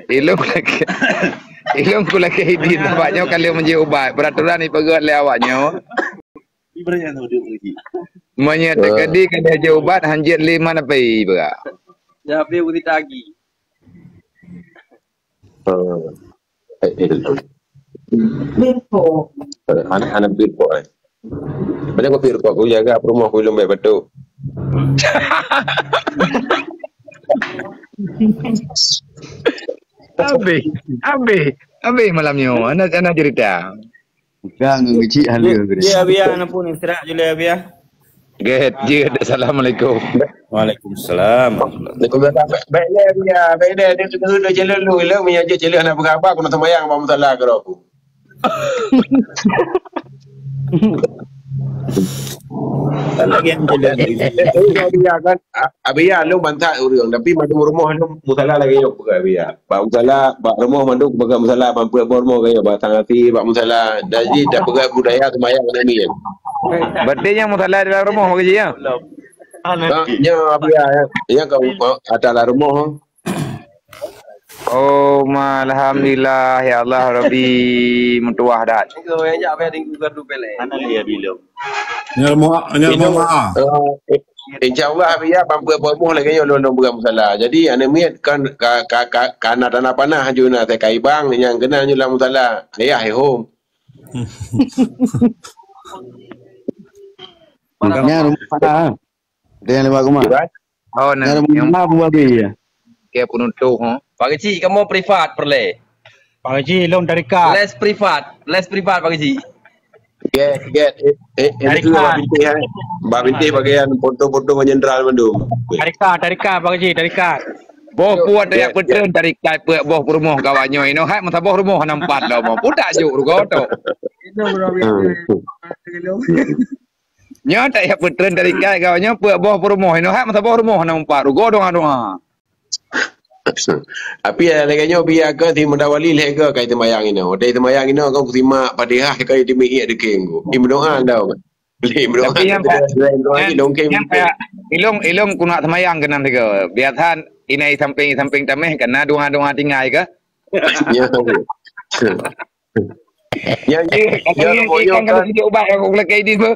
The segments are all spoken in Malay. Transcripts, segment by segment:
Ilung lagi. Ilung ku lagi hidin awaknya kalau menjadi ubat. Peraturan ni pegat le awaknya. Ibaratnya tu dia lagi. Menyatakan di kalau dia ubat hanjir 5 napai berak. Dah habis uti tagi. Anak-anak birko banyak ko birko aku jaga rumah aku lumbai betul. Abi malamnya anak cerita. Bukan ngecik halia ke dia. Biar anak pun istirahat je lah biar. Get. Assalamualaikum. Waalaikumsalam. Baiklah dia sudah jalan lu lah menyaja jalan anak berapa aku nak sembahyang apa masalah ke aku. Lagi yang jalan dia kan abia lu bantah urang tapi madu rumah lu masalah lagi yok ke abia. Ba masalah ba rumah madu baga masalah mampu rumah gaya ba tangati ba masalah jadi dah baga budaya sembahyang ni. Berarti yang masalah dalam rumah begitu ya? Ya abia ya kau ada rumah. Oh, alhamdulillah ya Allah Rabbi mutuah dah. Kau ajak apa yang gugur tu pelak. Mana dia bilang? Nyarma. InsyaAllah abia mampu rumah lagi yang lu baga masalah. Jadi ane miat kan kana tanah panah juna te kai bang yang kena nyulah masalah. Ayah home. Makanya rumah mana? Dia lewat rumah. Oh, yang rumah buat dia. Kayak penutup, Pak Kecik, kamu privat perle. Pak Kecik, long dari kad. Les privat Pak Kecik. Get. Mbak Binti bagian foto-foto menyenderal mendung. Dari kad, Pak Kecik, dari kad. Boh puat dia petren dari kai puak boh rumah kawannya ini. Hai masa boh rumah nampak dah mau. Pudak juk rugo tu. Nyata ya petren dari kai kawannya puak boh rumah ini. Hai masa boh rumah nampak rugo doang. Tapi laganya biar ke di mendawali lega kai temayang ini. Dai temayang ini kau simak Fatihah kai demi iya deking ku. Di mendoa dah. Tapi yang ilong kuna temayang ke nanti ke. Biarkan ini samping tameh kena doa tinggal ke. Ya kalau dia ubah aku lagi di tu.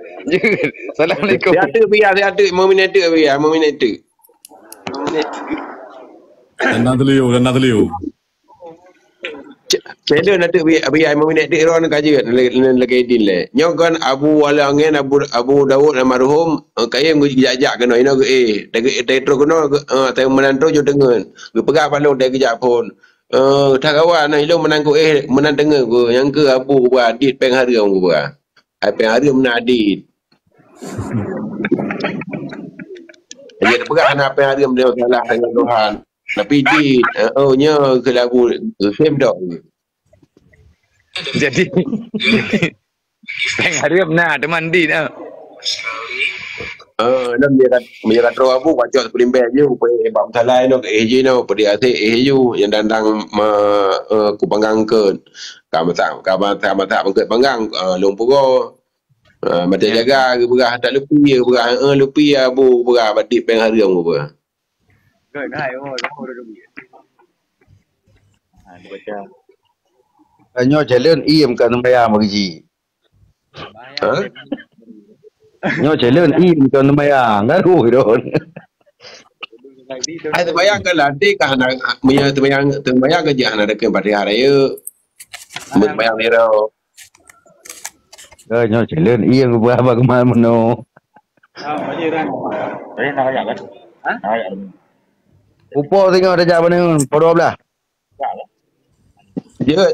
Assalamualaikum. Biar mau minat biar. Dan nak teliu. Saya nak tu biar mau minat dia orang kaji lagi din le. Nyokan Abu Walangen Abu Dawud almarhum kaya ngejak kena ino tetro kena tai menantu jo dengan. Pegah balong dai kejak pun. Tak kawan ilo menangku menang dengar ko yang ke Abu buat adit peng hari orang buat. Ai peng hari menang adit. Dia pegah nak peng hari dia salah dengan Tuhan. Tapi di nya ke lagu same dog. Jadi peng hari benar teman di dah. Nam dia kat roh abu bacot pelimbe je sebab salah no je no pedi ate ju yang dandang ku pangangkeun ka mata bangket panggang lumpugo mata jaga ke berah tak lepi lepi abu berah badik peng hari mu berah. Nyo jalan im kan bayar bagi. Nyo jalan im kan bayar ngaruh don. Ai terbayang kan nanti kan punya terbayang ke jangan ada ke pada hari ya. Berbayang nero. Nyo jalan im berapa kemana meno. Upo tengok ada jawab ni, podo belah. Dia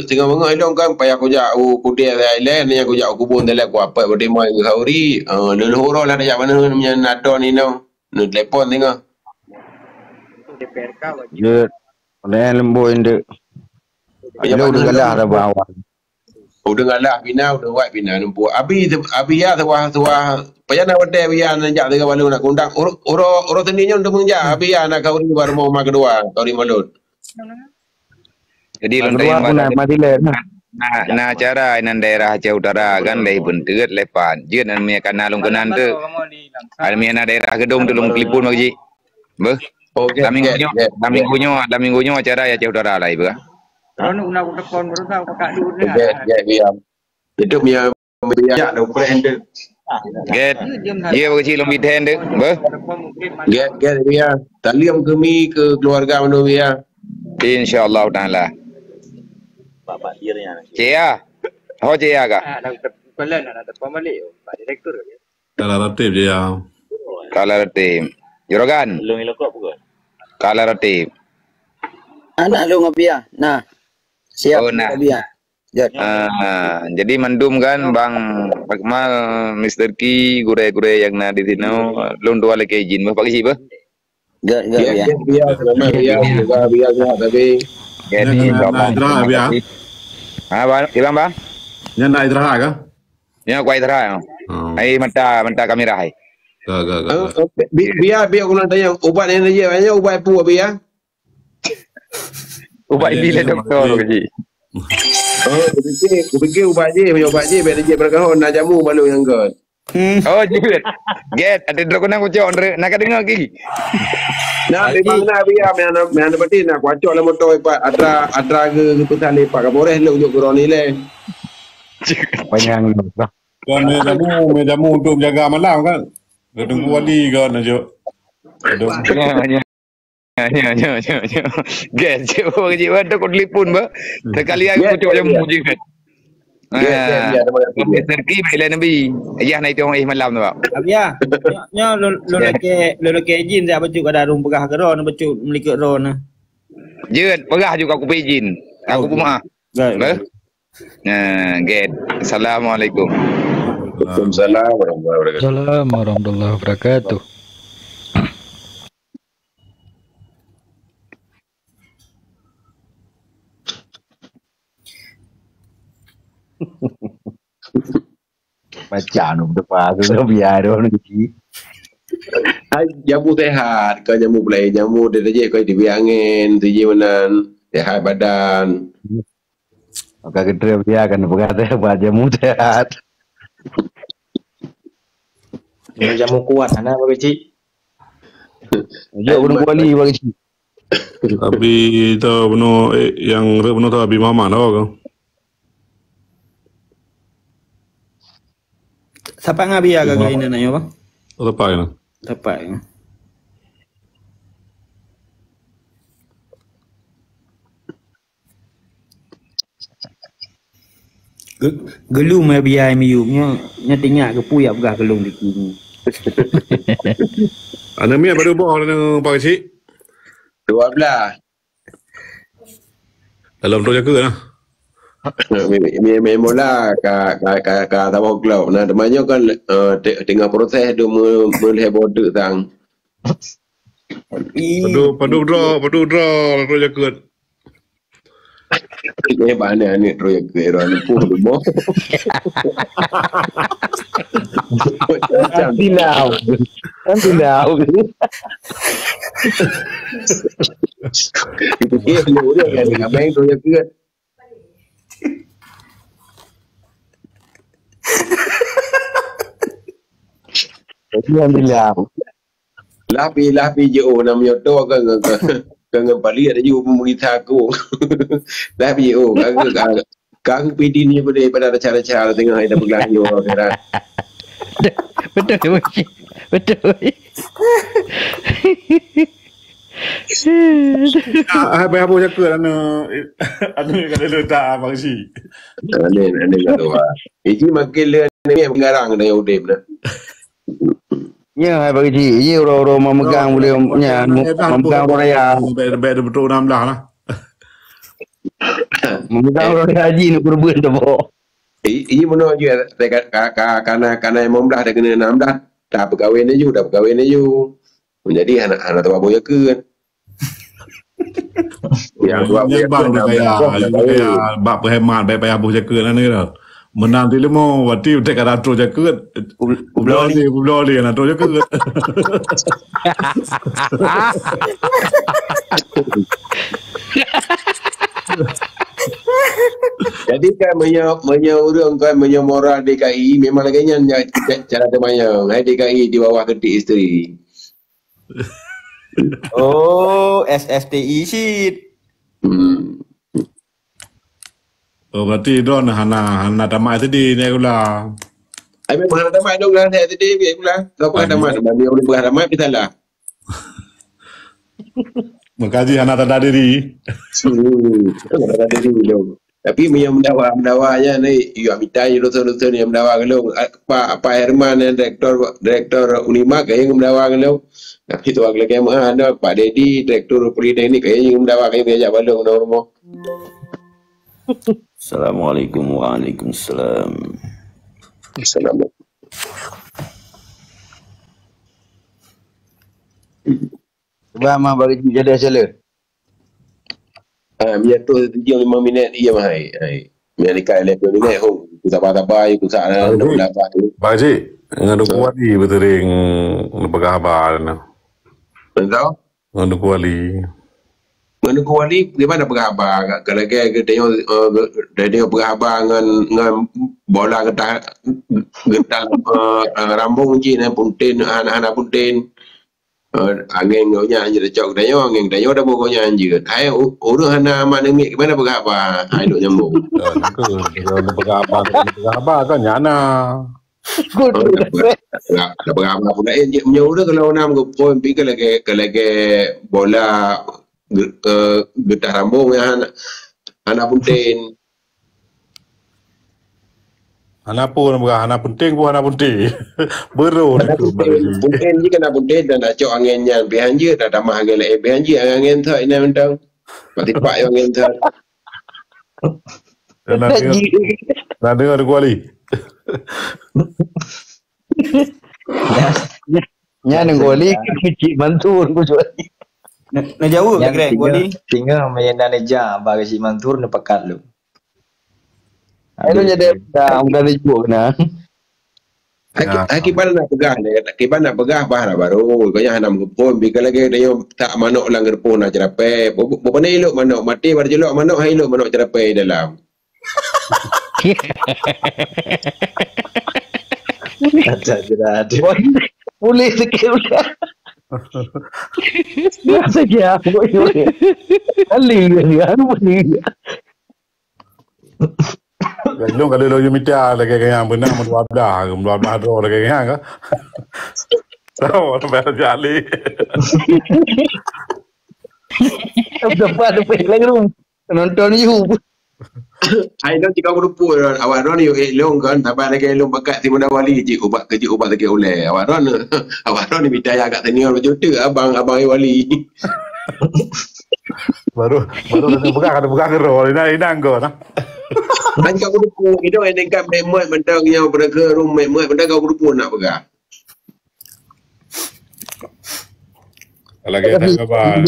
tengah mengah ilong kan payah aku jak kudia Thailand yang aku jak kubun dalam aku apa berde mai ke Saudi leluhur lah dah jak mana punya nadon ni no telefon tengah je oleh lembu inde ayo udah galah dah bawah udah galah bina udah buat bina nempu abi ya tuah payah nak berde biar nak jak dengan malu nak undang oro teninya untuk menjak abi ya nak kau ni baru mau mak kedua kau ni malut. Jadi lontai na acara nan daerah Aceh Utara kan leh bentet lepan. Jeun an mia kana long kenan tu. Al mia na daerah Gedong tu long telefon bagi. Beh. Okey. Dalam minggunya acara ya Udara lah ibu. Kalau nak tekon baru tahu pakai duit ni. Biar. Itu punya ya dah brand dia. Get. Dia bagi lebih ten dek. Ber. Get biar. Taliam kami ke keluarga mana biar. InsyaAllah taala. Bapak dirnya. Cia. Ho cia kak. Kalau nak tekon balik, Pak Direktur je. Kalau relatif je ya. Kalau tim. Juragan. Belum elok pun. Kalau tim. Anak lu ngabia. Nah. Siap Oh, nah. ngabia. Jadi mendum kan Bang Akmal, Mr. Ki, gure-gure yang na di sini, lun dua lagi izin, pagi sih, bah? Gak ya. Biar selama biar tapi. Jadi, Idra biar. Bang, ilang bang? Nya na Idra ka? Ya, kuai terang. Ai mata kamera hai. Gak. Biar aku nak tanya ubat ni aja, banyak ubat apa biar? Ubat ini le doktor lagi. Aku fikir ubat je, biar dia berkahon nak jamu malu yang kau. Oh, jujur. Get, ada drone nak kucing andre, nak dengar lagi. Nah, memang nak biar mana berarti nak kuacok lah motor ipat atra ke keputusan lepak ke boleh lu ujuk korang ni le. Panjang. Kan mejamu untuk menjaga malam kan. Tunggu wali kan aja. Ya. Get, coba kerja ada kau telefon bah. Sekali aku kucing jamu je kan. Mr. Ki bila nabi. Ayah naik tengok malam tu pak. Abia. Nya lu lagi izin saya baju kada rum pegah ke ron baju melikut ron. Jun, pegah juga aku izin. Aku pun maaf. Bah. Get. Assalamualaikum. Waalaikumsalam warahmatullahi wabarakatuh. Assalamualaikum warahmatullahi wabarakatuh. Baca nu depan tu biar orang ni. Jamu sehat, kau jamu pelai jamu dia je kau dibiar angin, tu je menan sehat badan. Maka kita biar kan berkata buat jamu sehat. Jamu kuat sana bagi cik. Jauh guna kuali bagi cik. Tapi itu benar yang benar tu Abi Muhammad tau kan. Siapa ngabia ke ini nanya bang? Tepat kan. Tepat. Gelum ya biar miumnya tinggal ke puyak begah gelum di sini. Ana mi baru buat dengan Pak Cik. 12. Dalam tu jaga lah. Mula ka tabok klau. Nah, temannya kan tengah proses tu melihat border tang. Padu draw tu jaga. Ini mana ni proyek keron pun demo. Nanti lau. Itu dia dia kan dengan bank proyek keron. Alhamdulillah. Lapi je namanya tu kan balik ada juga pemerintah aku. Lapi je kan PD ni pada cara-cara tengah ada berlaku kan. Betul. Apa jaga ana kada letak Pak Cik. Ini kata wah. Ini makin le ni mengarang dah udip dah. Ya, hai bagi cik. Ye orang-orang memegang boleh memegang orang raya. Baik betul 16 lah. Memegang orang raya haji nak kurban tu pok. Ini mana je karena imam dah kena 16 dah berkahwin je. Jadi anak tu apa ke kan. Yang dua bang kayak bab berhemat baik payah buh jaga lah ni dah. Menang ti lemo wati utek ada tro jaga. Ubloli na tro jaga. Jadi kan orang kan moral DKI memang lagi cara temannya. DKI di bawah ketik isteri. Oh, SSTI sheet. Oh, berarti Don hana tamat tadi ni pula. Ai memang ada mai dong lah saya tadi dia pula. Kau pun ada mai, dia boleh berada mai kita lah. Mengkaji hana tanda diri. Ada diri dong. Tapi yang mendawanya ni, you amitai dosa-dosa ni mendawa kalau Pak Herman yang direktor Unima kaya yang mendawa kalau. Tapi tu agak lagi mana Pak Dedi direktur Politeknik kaya yang mendawa kaya diajak balong normal. Assalamualaikum waalaikumsalam. Assalamualaikum. Sebab mah bagi jadi sela. Biar tu 5 minit dia mah hai. Biar dekat 11 minit ho. Ku sabar-sabar ku sak nak dapat tu. Pak Haji, dengan kuali betering lepagah habar na. Tahu? Dengan kuali. Mana kuali gimana berkhabar kalau ke tengok berkhabar dengan bola getah rambung cina punten anak punten angin gonya anjir cok angin dah bogonya anjir ai urang hana mana ni gimana berkhabar ai duk nyambung Kalau berkhabar kan nyana. dah berkhabar pula menyeru kalau nam go point pi kalau bola getah rambung yang anak punten Anak pun bukan anak penting pun anak penting. Berun. punten je kena punten dan nak cok anginnya bihan je dah tamah angin lain bihan je angin tak ini mentang mati pak yang angin tak Nak dengar kuali. Nya nang goli kecil mantur ku jual. Nak jauh ke Greg Goli? Tinggal main manager bagi si Mantur ni pekat lu. Ayo jadi dah dijual na. Akibat nak pegah ni, akibat nak pegah bahan baru. Kau yang hanam gepon, bika lagi dia tak manok lang gepon nak cerapai. Bukan ni elok manok mati pada jelok manok, hai elok manok cerapai dalam. Ada. Boleh sikit udah. Masa dia boleh. Ali dia boleh. Kalau lo mita lagi yang benar dua belah do lagi yang kan. Tahu apa jadi. Dapat lagi rum. Nonton you. Hai dah jika berupu awak ron yo elong kan tambah lagi elong bakat si Muda Wali je ubat lagi oleh awak ron ni minta agak senior macam tu abang Wali. baru buka kero ini anggo nah. Dan kau berupu itu yang dekat memet mentang yang pada ke room memet mentang kau berupu nak pegang. Lagi apa?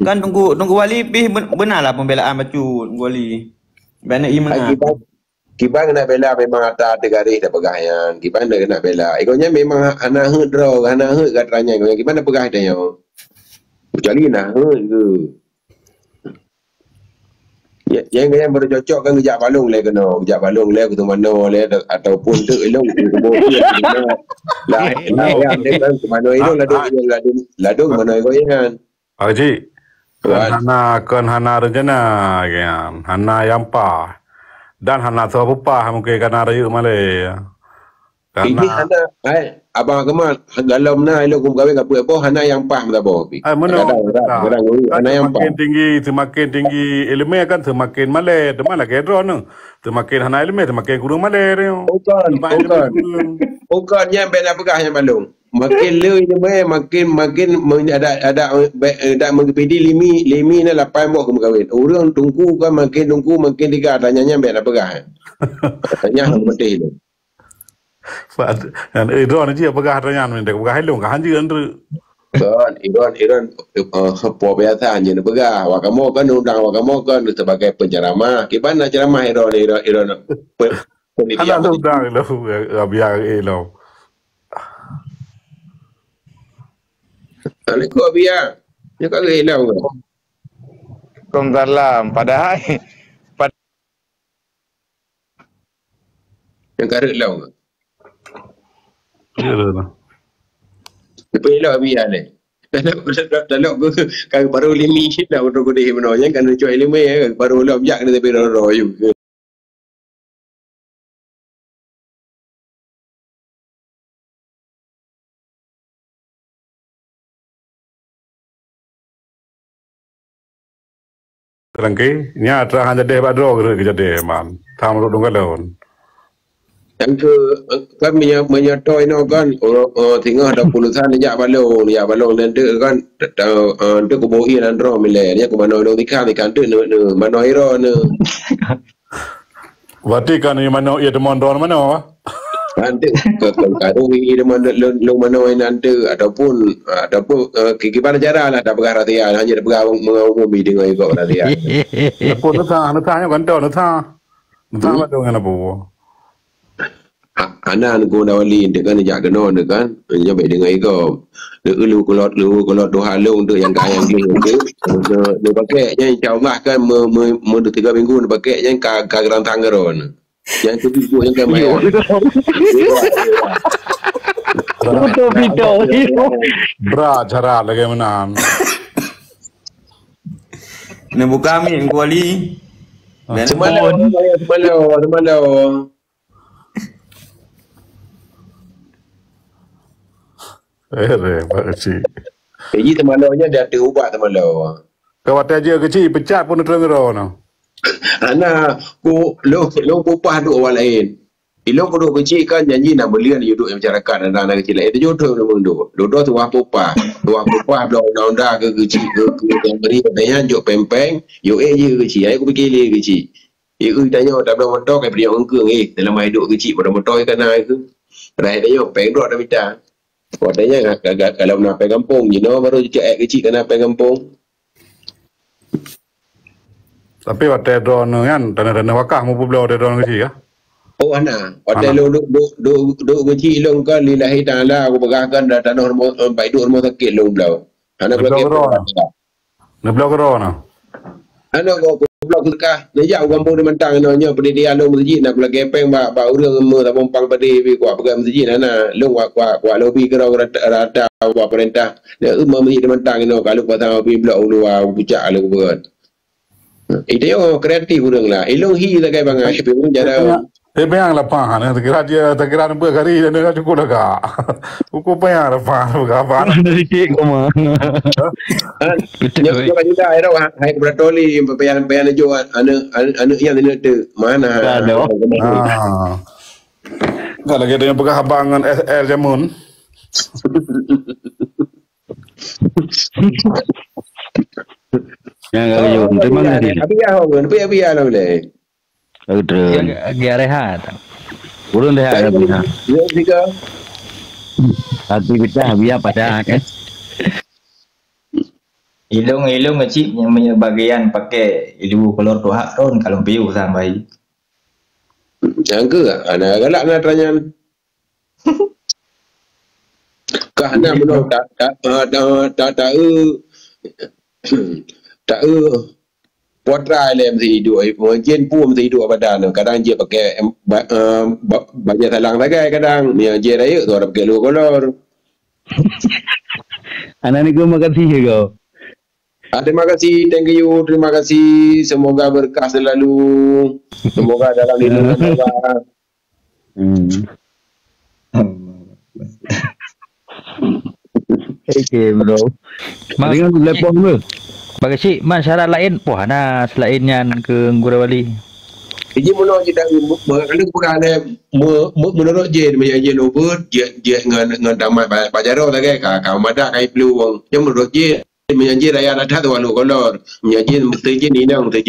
Kan tunggu Wali pih benarlah pembelaan bacu Wali. Bana i menang. Kibang nak bela memang ada garis dah pegah yang kibang nak bela. Ikonya memang anak hut draw, anak hut katanya ikonya kibang nak pegah dia yo. Kecuali nak hut ke. Yang baru cocok kan kejap balung le kena. Kejap balung le ke mana le ataupun tu elong kubur dia. Lah yang dia kan ke mana elong ladung mana ikonya. Haji. Hana rencana kan. Hana yang pa. Dan hana apa mungkin kana rayu male. Ini hana abang kemal dalam na elok kum kawin apa hana yang pah tak apa. Mana hana yang pah. Semakin tinggi elemen kan semakin male, mana kedro nu. Semakin hana elemen semakin kurang male. Bukan yang bela pegah yang balung. Makin le ni makin ada mengpedi limi na 8 buah kum kawin. Orang tunggu kan makin tiga tanyanya bela pegah. Tanya betul tu. Dan Iran ni apa katanya ni dek pegah helong kan je andre. Kan Iran apa biasa je ni pegah. Wakamo kan undang wakamo kan sebagai penceramah. Gimana ceramah Iran Hana tu undang lo biar lo. Alaikum biar. Ya kau hilang ke? Waalaikumsalam. Padahal yang kau hilang ke? Ya lah. Pelo biar le. Dalam kan baru lini lah untuk kau deh menanya kan cuci lima baru lah bijak ni tapi royu. Terangkai, nya terang jadi badro ke jadi man. Tham lu dong kalon. Yang ke kan menyertai no kan tinggal ada puluhan ya balong nanti kan tu ko bohi nan ro mile ya ko mano dong ikan tu ne mano iro ne Berarti kan ni mana ia demon don mana? nanti kalau ini lu mano nanti ataupun gimana cara lah ada perkara dia hanya ada perkara mengumumi dengan itu lah dia. Pun nutang kan tu nutang badro kan apa? Anan ko na wali dengan jak kena kan nyampe dengan ego lu kolot doha lu untuk yang kaya yang dia pakai yang jauh kan me 3 minggu dia pakai yang kagran tanggaron yang tu bisu yang kami Berat cara lagi menang. Ni buka mi kuali. semalam Pakcik. Jadi temalaunya dia ada ubat temalau. Kau aja kecil pecat pun terang no. Ana ku lo pupah duk orang lain. Ilong ko duk kecil kan janji nak belian hidup masyarakat anak-anak kecil. Itu jodoh nama duk. Dua tu pupah blok dah ke kecil ke yang beri katanya jok pempeng, yo je kecil. Ai ku fikir le kecil. Tanya tak ada motor kai beri orang keng dalam hidup kecil pada motor kan aku. Rai tanya peng dok dah minta. Katanya kalau nak pergi kampung, baru cek kecil kan nak pergi kampung. Tapi waktu drone kan, tanah wakah mau pulau drone kecil ya? Oh ana, waktu lu kecil long kan lillahi taala aku pegahkan tanah baik duk rumah sakit long belau. Ana belakang drone. Nak belau drone. Ana ko blok tekah, dia kampung di mentang nya pendidikan lu masjid nak lagi peng ba urang me ta pompang padi pi kuat pegang masjid ana lu kuat lobi ke rata buat perintah. Dia masjid di mentang kalau pasang pi blok luar pucak lu berat. Itu yo kreatif urang lah. Ilung hi tak kai bangai pi urang jara. Yang lapang kan, terkira nampak kari dan dia cukup lega. Uku yang lapang, apa? Dari kek kau mana? Yang kita juga era hai beratoli pembayaran jual anu yang ini tu mana? Kalau kita yang pegang abangan SR jamun. Yang kau jom, terima kasih. Tapi ya lah boleh. Udah. Dia rehat. Urun rehat dah punya. Ya tiga. Hati kita biar pada kan. Ilung kecil yang punya bagian pakai ilu kolor tuak ron kalau piu sampai. Yang ke anak galak nak tanya. Kahana menolak tak Potra lem si hidup, mungkin pun si hidup badan. Kadang dia pakai baju salang bagai kadang. Ni dia raya tu orang pakai luar kolor. Anak ni kau makan sih kau. Terima kasih, thank you, terima kasih. Semoga berkah selalu. Semoga dalam lindungan Allah. Okay bro. Dengan lepon tu. Bagi si masyarakat lain, wah nah selainnya ke Gurawali. Ini menurut kita kalau bukan menurut Jen over dia dengan damai pajaro lagi kau madak kai peluang. Yang menurut Jen menyanyi raya ada tu walau kolor menyanyi mesti Jen ini yang mesti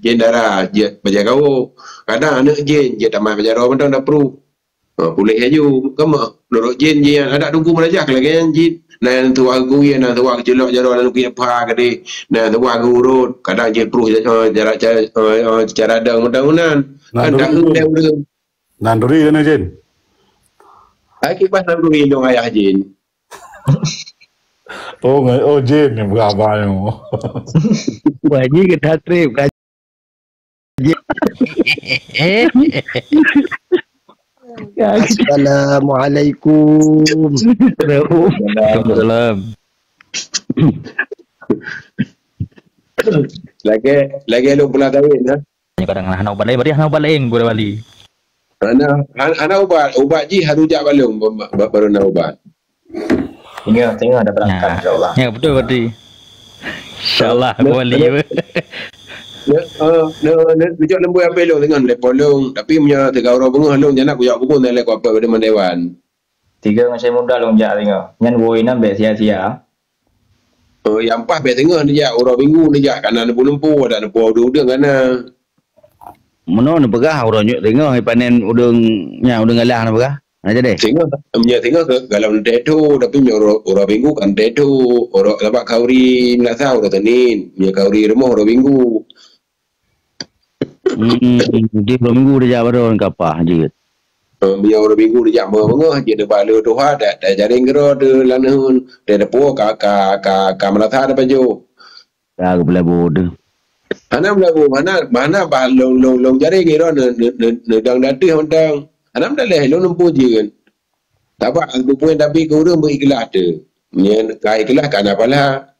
Jen darah Jen baca kau. Kadang anak Jen damai pajaro macam dah perlu. Boleh aja kamu menurut Jen ada tunggu melajak lagi Jen. Nah tu aku ya nah tu aku jelok jaro lalu kita apa kadi nah tu aku urut kadang je perlu cara dang mudah-mudahan kadang dia urut Nanduri kan Jen. Aki pas nanduri dong ayah Jen. Oh Jen ni berapa yang. Wajib kita trip kaji. Assalamualaikum. Waalaikumsalam. Lagi lu pula kahwin ha. Kadang anak ubat lain, bari anak ubat lain Guru Wali. Ana ubat ji harus jak balung baru nak ubat. Tengah dah berangkat insya-Allah. Ya betul berarti. Insyaallah Guru Wali. Bijak lembu apa long dengan lepolong tapi punya 3 orang bengah long jangan aku jak buku nak apa pada dewan. 3 dengan saya muda long jak tengok. Nyan woi nan be sia-sia. Yang pas be tengah ni jak orang minggu ni jak kanan lempu ada lempu udang kana. Mana ni pegah orang nyuk tengok panen udang galah ni pegah. Aja deh. Tengok kalau dedo tapi orang minggu kan dedo orang dapat kauri melasa orang Senin punya kauri rumah orang minggu. Di minggu dia jawab orang kapah je. Punya orang minggu dia jam bengah je dia bala doa dah jaring gero de lanun de depo ka melasa ada baju. Dah aku boleh bodoh. Anam lagu mana bah long jaring gero ne dang datih mentang. Anam dah leh long nempu je kan. Tak apa aku pun tapi ke urang berikhlas tu. Nya kai ikhlas kan apalah.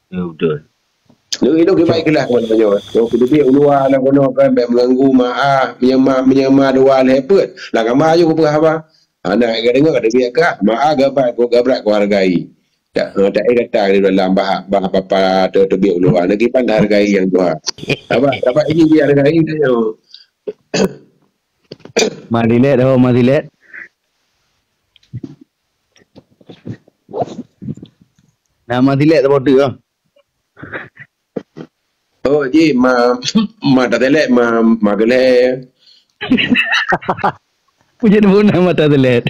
Betul. Lu itu baik ikhlas kan banyak. So kedua luar lah kono kan baik mengganggu maaf menyama dua lepet. Lah gambar je ku apa. Anak dengar ada biak kah? Maaf gabrak ku hargai. Tak kata di dalam bah apa terbiak luar. Negeri pandai hargai yang tua. Apa ini dia hargai dia. Madilet. Nama dilet tak bodoh ah. Oh, ji ma tak telek ma gele. Punya nama tak dilet.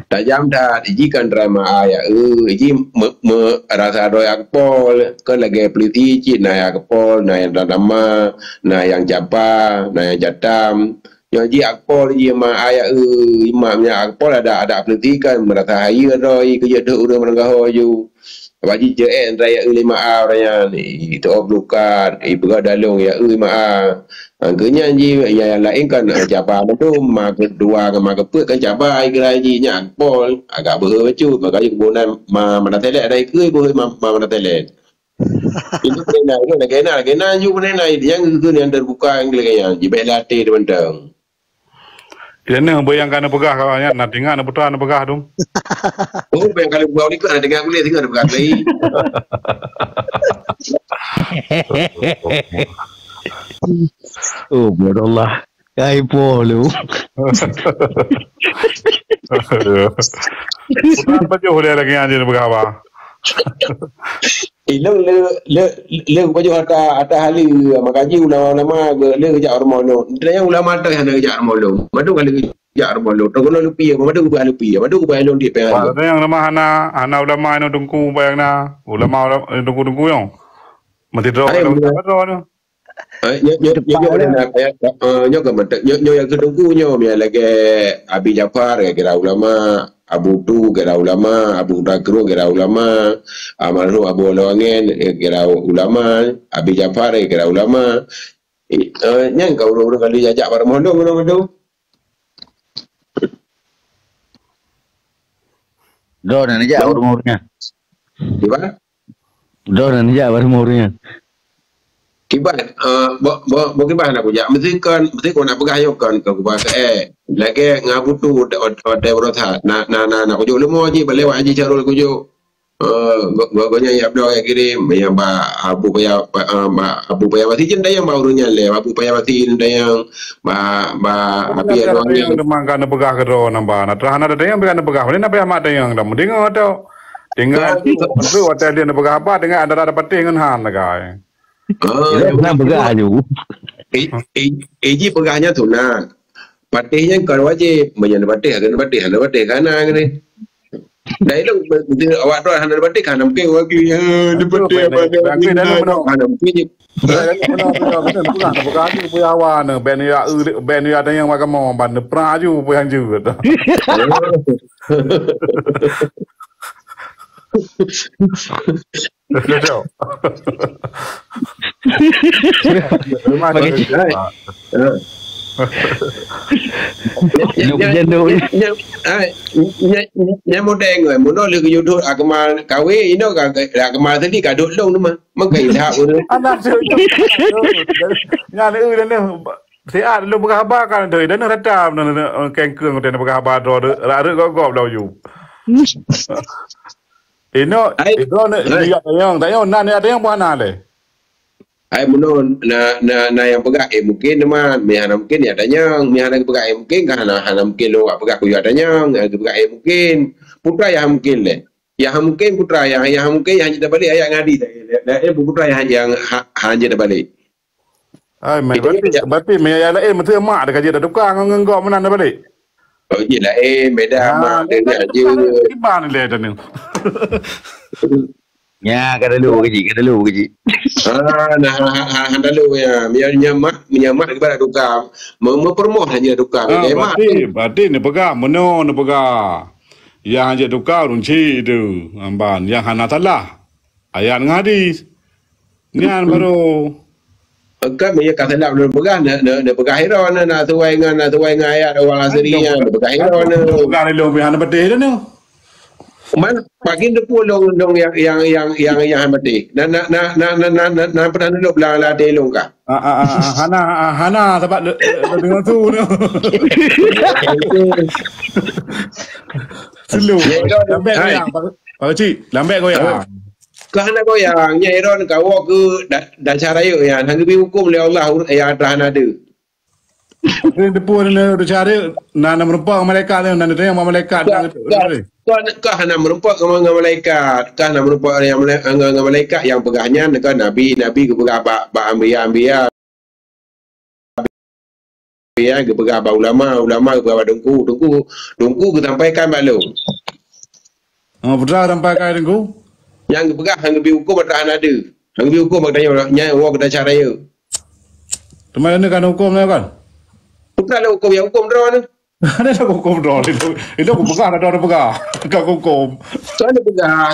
Tak jam dah dijikan drama ayah. Ji rasa doy akpol ke lagi peliti ji na yang akpol na yang drama na yang japa na yang jatam. Yang ji akpol ji ma ayah imamnya akpol ada peliti kan merasa haya doy kerja tu urang menengah ju. Wajib je raya maaf raya ni itu oblukan ibu dalung ya maaf angkanya ji yang lain kan cabar tu mak kedua ke mak keput kan cabar kira ji nya pol agak bercu makanya kebunan mana telek ada ke boleh mana telek itu kena ju kena yang itu yang terbuka yang kaya ji baik latih de bentang. Ini bayangkan pegah kawannya, nak dengar nak putar nak pegah tu. Oh, bayang kalau buat ni kan dengar boleh dengar pegah lagi. Oh, Allah. Kai polu. Putar baju boleh lagi aja nak pegah apa? Le baju ada hali makaji ulama le kerja hormon. Dia ulama ada yang kerja hormon. Madu kali kerja hormon. Tu kalau lupi madu ku lupi. Madu ku bayar dia payah. Ada yang nama hana ulama ino tungku bayang na. Ulama tungku yang. Mati draw tu. Nyo yang kedua nyo lagi Abi Jafar kira ulama. Abu Tu kira ulama, Abu Dakro kira ulama, Amarhu Abu Lawangen kira ulama, Abi Jafar kira ulama. Nyang kau orang kali jajak para mondong orang tu. Dah nak jajak umurnya. Di mana? Dah nak jajak umurnya. Kibat, bagaimana nak punya? Mesti kau nak pegang kan kau bahasa lagi ngabu tu ada berota. Nak kujuk lemo je, berlewat je carul kujuk. Gua yang abdo yang kirim, yang abu payah mati jen dah yang barunya le, abu payah mati jen dah yang api ada yang demangkan pegah kedua nambah. Nak terhana ada yang pegang pegah. Mana nak payah mak yang dah mendengar atau tinggal tu hotel dia nak pegah apa dengan ada peti dengan han nagai. Nak pegah ju. Eji pegahnya tu nak. Patihnya kalau wajib menjadi patih kanan ni. Dah itu awak tu hana patih kanan ke wagi di patih apa kanan ke. Pegah tu punya awan ben ya ada yang makan mau ban pra ju punya juga. Nya modeng rồi, muốn nói lừa YouTube à cái mà cào ấy nó cả là cái mà thế đi cả đội luôn nữa mà cái thạo rồi. Anak saya nyala dan saya ada lu berkhabar kan dari dan rata kengkeng dan berkhabar do ada gop lau you. Ino lihat tayang nan ada yang mana le. Ai muốn na yang pegang mungkin teman, mihan mungkin ya adanya, mihan yang pegang mungkin kan hana mungkin lo pegang kuyu adanya, yang pegang mungkin putra yang mungkin le. Yang mungkin putra yang mungkin yang kita balik ayat ngadi dah. Putra yang hanya dah balik. Ai mai berarti mai ya lain mesti mak dekat dia dah tukang ngengok menan dah balik. Oh iya lah beda mak dia aja. Gimana le dan ni? Ya, kada lu keji. Nah, handalu ya, menyamak kepada tukang, mempermoh hanya tukang. Berarti ni pegang, mana ni pegang. Yang hanya tukang runci itu, amban. Yang hana salah, ayat ngadis. Nian baru. Kan punya kata nak pegang, nak pegang hero nak tuai dengan ayat awal aslinya, nak pegang hero nak. Pegang ni lu hana betul dah ni. Man pagi depu long yang mati. Na pernah duduk belang lah de long ka. Hana sebab dengan tu ni. Selu. Lambat goyang. Pak cik, lambat goyang. Kahana goyang nya iron ka wo ke dan cara yo ya hang bi hukum oleh Allah ya tahan ada. Ini depu ni cara nana merupakan malaikat ni, nana yang malaikat. Kau hanya merupakan dengan malaikat, kau hanya merupakan dengan malaikat yang pegahnya dengan nabi ke pegah ambia ke pegah ulama ke pegah dungku ke sampaikan malu. Putra sampaikan dungku. Yang ke pegah hang bi hukum tahan ada. Hang bi hukum tanya nya wo kita cara yo. Teman ni kan hukum ni kan. Putra lah hukum yang hukum drone. Ada lah hukum drone itu aku pegang ada pegang kau hukum. Soalnya pegang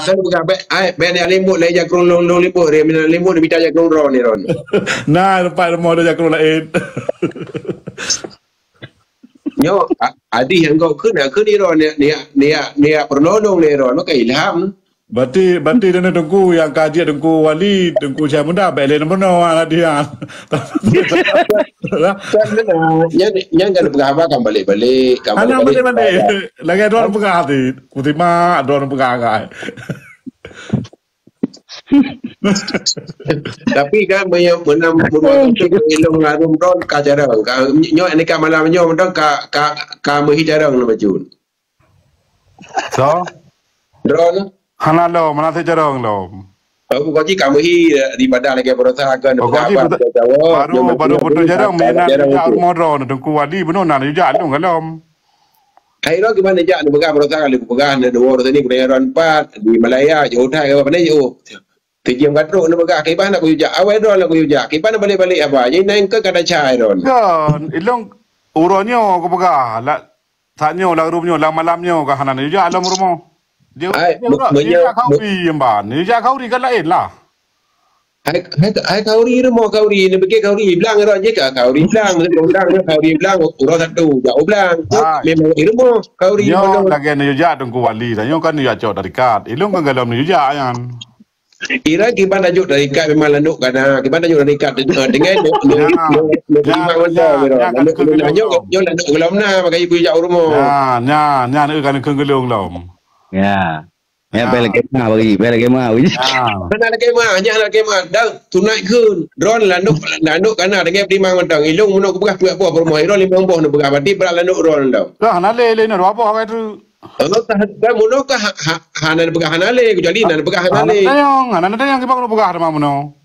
ben yang limut lah jak krong long limut dia mina limut dia jak krong drone ni ron. Nah lepas mau ada jak krong lain. Nyo adi yang kau kena ni ron ni pernolong ni ron no ilham. Berarti dia tunggu yang kaji tunggu wali tunggu saya muda belen mana ada dia. Yang kan berapa kan balik. Hanya balik. Lagi ada orang pegang hati. Kutima ada orang pegang kan. Tapi kan banyak menam ilung larum don kajarang. Nyo ni ka malam nyo don ka menghijarang nama jun. So, drone hana lo, mana saya jarang lo. Aku kaji kamu di badan lagi berusahakan. Baru betul jarang. Mana dia rumah drone, tunggu wali benar nak jalan kalau. Akhirnya gimana jalan berusaha kalau pegang dua orang ni kebenaran 4 di Malaya jauh dah apa ni jauh. Tijem katro nak pegang kiban nak kujak. Awal drone nak kujak. Kiban balik apa? Jadi naik ke kada cai drone. Kan, ilong uronyo aku pegang. Lah, saatnya lah rumahnya, lah malamnya ke hana ni jalan rumah. Dia kau ri emban, dia kau ri kan lain lah. Hai kau ri mau kau ri ni pergi kau ri bilang orang je kau ri bilang urang satu jauh bilang. Memang ilmu kau ri. Yo lagi ni juga tunggu wali, dan yo kan ni jauh dari kat. Ilung kan galam ni juga yang. Ira kiban ajuk dari kat memang landuk kana. Kiban ajuk dari kat dengan yo landuk galam na makai ibu jauh rumah. Nya ni kan gelung lam. Ya. Ya bela kemah bagi. Mana lagi mah dah tunai kun. Drone landuk kana dengan dimang mentang ilung munok buka buah rumah iro 50 nak buka berarti berat landuk drone dah. Dah hanale le ni apa apa tu. Kalau tak munok hana buka hanale kecuali nak buka hanale. Hana tayang kita buka sama munok.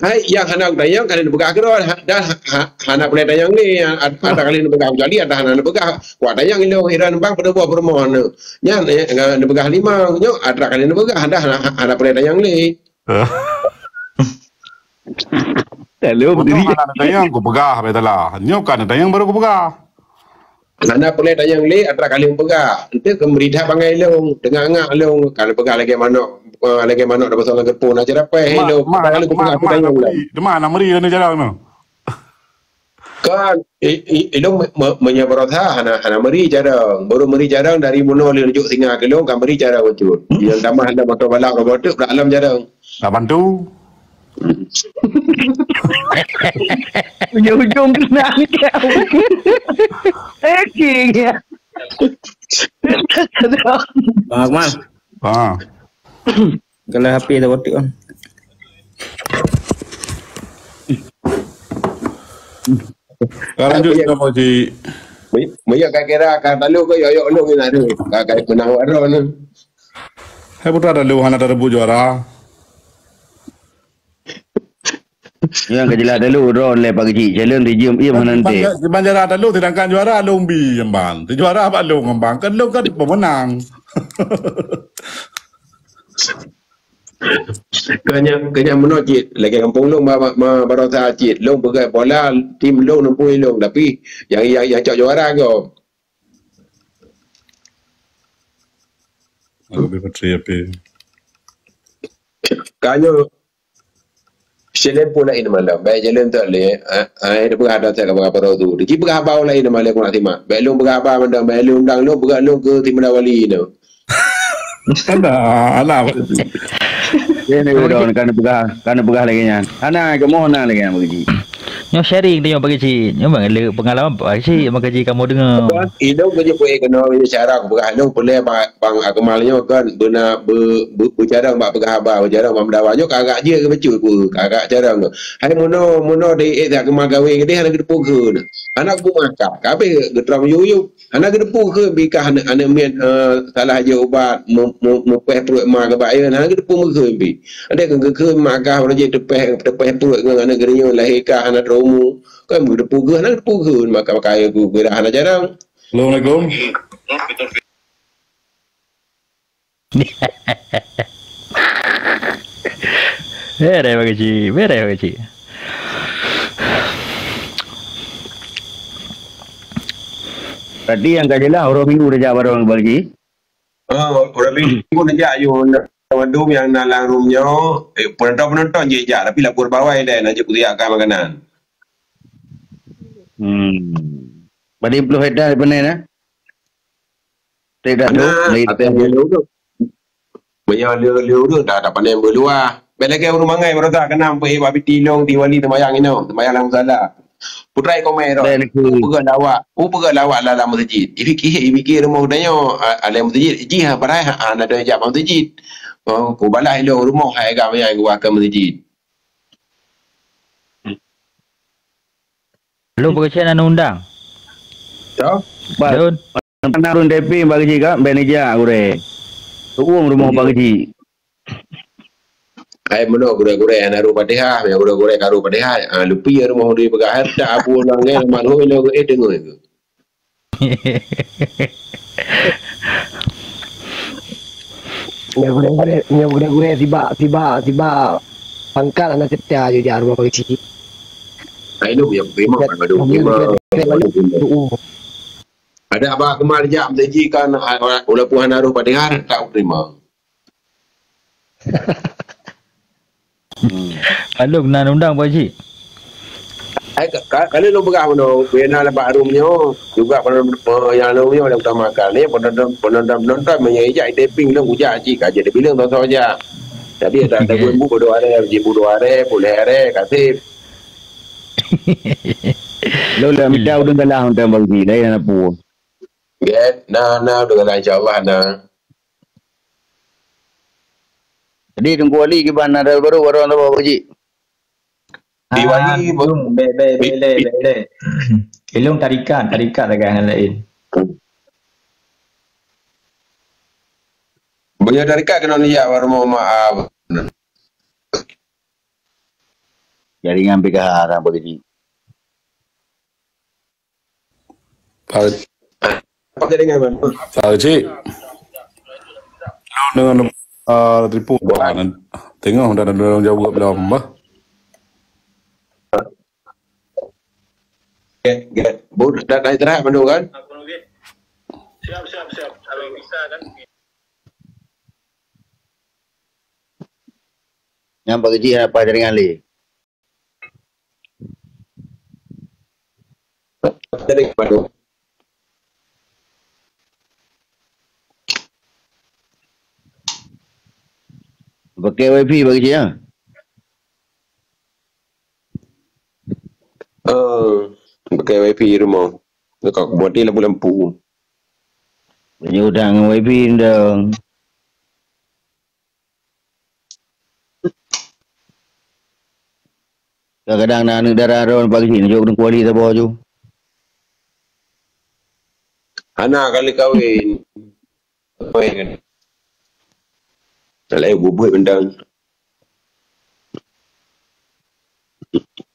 Hai yang hana tayang kalian buka kira dah hana boleh tayang ni ada kalian buka kecuali ada hana buka kuat tayang ilung hiran bang pada buah rumah ni. Yang nak buka 5 nyo ada kalian buka ada hana boleh tayang ni. Lalu berdiri. Tayang aku pegang betul Nyo kan tayang baru aku pegang. Hana boleh tayang ni ada kalian pegang. Itu kemerintah bangai ilung tengah ilung kalau pegang lagi mana dah pasal lagi pun aja apa hello. Di mana meri ni jalan tu. Kan ilong menyebarotha hana meri jarang baru meri jarang dari muno le njuk singa ke long kan meri jarang ucut yang tambah anda motor balak robot tu alam jarang Kapan tu? Ujung-ujung kena kau. Okey. Bang Akmal. Ha. Kalau HP dah botik kan. Sekarang juga kita mau di Maya kira kan lalu ko yo long ina tu ka menang waro ni Hai putra ada lu hana ada rebu juara. Yang kejelas dulu ron le pagi jalan di jam ia nanti. Di Banjar ada lu sedangkan juara lombi jemban. Di juara apa lu ngembang kan lu kan pemenang. kanya menojit lagi kampung long barota cit long pegai bola tim long nempui long tapi yang cak juara ko Lebih petri apa? kanyo Selen pula ini malam, baik jalan tak le, ada berada saya kabar apa tu. Jadi berapa orang ini malam aku nak timak. Baik long berapa mandang, baik long undang long, berapa long ke Timur Wali ni. Ada, alah. Ini udah kan begah lagi nya. Ana ke mohon lagi yang begitu. Nyo sharing dia bagi cik. Nyo bang le pengalaman apa sih bagi cik kamu dengar. Idong kerja pun kena cara aku berah long boleh bang akamalnya kan benar bercara mak berhabar bercara mak mendawanyo kagak je ke becut pun kagak cara tu. Hai mono de akamal gawe gede hana gedepu ke. Anak ku makap kabe getram yuyu. Hana gedepu ke bikah anak mian salah aja ubat mepeh perut mak ke bayan hana gedepu ke bi. Ada ke makah orang je tepeh perut dengan anak gerinyo lahirkah anak romu kan gedepu ke hana gedepu ke maka kaya ku kira hana jarang. Assalamualaikum. Berai bagi cik, berai bagi cik. Tadi yang kajelah orang minggu dah jawab orang bagi. Orang minggu nak ayu Wadum yang nalang roomnya penonton je je tapi lapor bawah dia nak je kuliahkan makanan. Badi 10 hektar benar nah. Tidak tu, Apa yang dia tu? Banyak liu tu dah pandai berluar. Bela ke rumah ngai berata kena ampai babi tilong diwali temayang ino, temayang lang salah. Putrai komai ro. Pergi lawak lah dalam masjid. Fikir rumah danyo alam masjid. Ji ha parai ha ada jam masjid. Ku balah ilo rumah hai ga mai gua ke masjid. Lu bagi cik nak undang. Tahu? Daun. Narun DP bagi jika manager gure. Uang rumah bagi. Ai mono gure-gure anaru padehah, ya gure-gure karu padehah. Lupi rumah di pegah tak abu langge malu ilo dengo itu. Gure-gure tiba pangkal anak setia je rumah bagi cik. Ai lu yang prima madu. Ada apa kemal jam teji kan ulah puan naruh padehah tak prima. Lalu kena undang bagi cik. Kalau lu pegah mana bina lepas rumnya juga yang rumnya yang utamakan ni penonton menyejak taping lu hujak cik aja dia bilang tahu saja. Jadi ada buku berdoa ada boleh ada kasih. Lu dah minta udah galah untuk bagi lain anak pu. Get nah dengan insyaallah nah. Jadi tunggu wali ke mana ada baru orang tu bagi. Diwali Bele. Ilung tarikat dengan lain. Banyak dari kak kena lihat warmo maaf. Jadi ngambil ke arah bagi. Apa jadi dengan mana? Tahu cik. Dengan tripu tengok dah ada orang jawab belum bah. Get. Bud dah istirahat mana kan? Siap. Kalau bisa kan. Yang bagi apa jaringan li? dari Bandung. Pakai wifi bagi saya. Pakai wifi rumah. Kau buat dia lampu-lampu. Banyak hutang wifi dah. Kadang-kadang nak negara orang pagi sini jauh kuali tak bawa tu. Anak kali kahwin. Kahwin kan. Kalau bubuh bendang.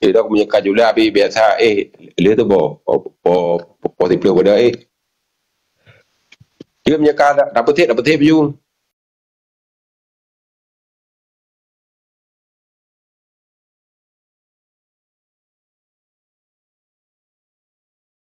Dia aku punya kaju lah tapi biasa dia tu bawa po tiplo pada dia punya kah dapat tip baju.